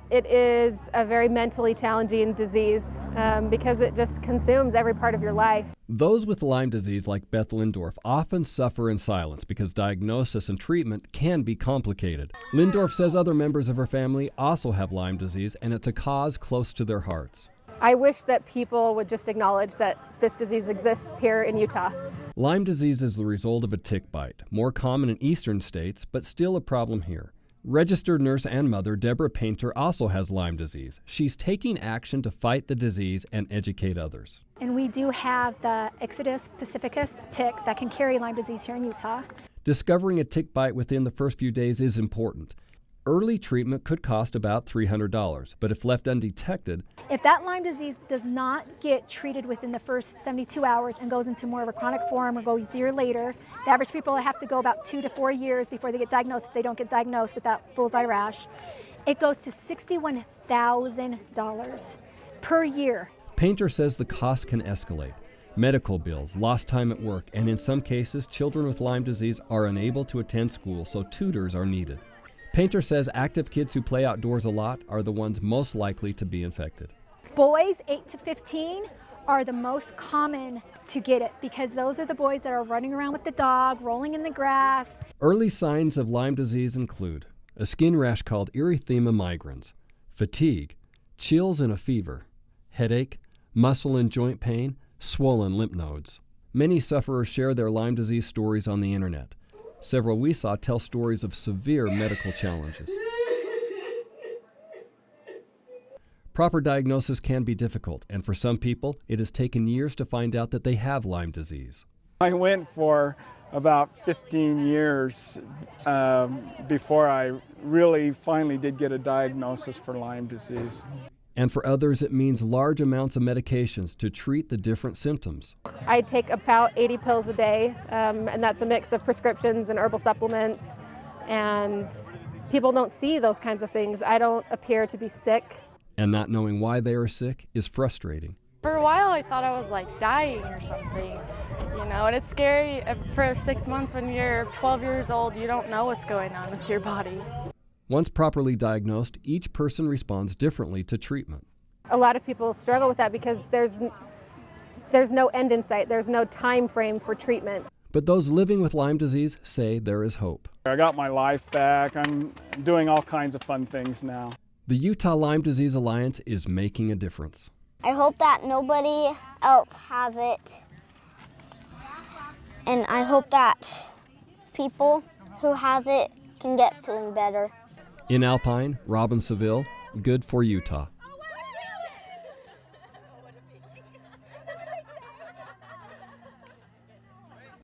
It is a very mentally challenging disease because it just consumes every part of your life. Those with Lyme disease, like Beth Lindorf, often suffer in silence because diagnosis and treatment can be complicated. Lindorf says other members of her family also have Lyme disease, and it's a cause close to their hearts. I wish that people would just acknowledge that this disease exists here in Utah. Lyme disease is the result of a tick bite, more common in eastern states, but still a problem here. Registered nurse and mother Deborah Painter also has Lyme disease. She's taking action to fight the disease and educate others. And we do have the Ixodes pacificus tick that can carry Lyme disease here in Utah. Discovering a tick bite within the first few days is important. Early treatment could cost about $300, but if left undetected, if that Lyme disease does not get treated within the first 72 hours and goes into more of a chronic form or goes a year later, the average people have to go about 2 to 4 years before they get diagnosed if they don't get diagnosed with that bullseye rash. It goes to $61,000 per year. Painter says the cost can escalate. Medical bills, lost time at work, and in some cases, children with Lyme disease are unable to attend school, so tutors are needed. Painter says active kids who play outdoors a lot are the ones most likely to be infected. Boys 8 to 15 are the most common to get it because those are the boys that are running around with the dog, rolling in the grass. Early signs of Lyme disease include a skin rash called erythema migrans, fatigue, chills and a fever, headache, muscle and joint pain, swollen lymph nodes. Many sufferers share their Lyme disease stories on the internet. Several we saw tell stories of severe medical challenges. Proper diagnosis can be difficult, and for some people, it has taken years to find out that they have Lyme disease. I went for about 15 years before I really finally did get a diagnosis for Lyme disease. And for others, it means large amounts of medications to treat the different symptoms. I take about 80 pills a day, and that's a mix of prescriptions and herbal supplements. And people don't see those kinds of things. I don't appear to be sick. And not knowing why they are sick is frustrating. For a while, I thought I was like dying or something, and it's scary for 6 months when you're 12 years old, you don't know what's going on with your body. Once properly diagnosed, each person responds differently to treatment. A lot of people struggle with that because there's no end in sight. There's no time frame for treatment. But those living with Lyme disease say there is hope. I got my life back. I'm doing all kinds of fun things now. The Utah Lyme Disease Alliance is making a difference. I hope that nobody else has it. And I hope that people who has it can get feeling better. In Alpine, Robin Seville, Good for Utah.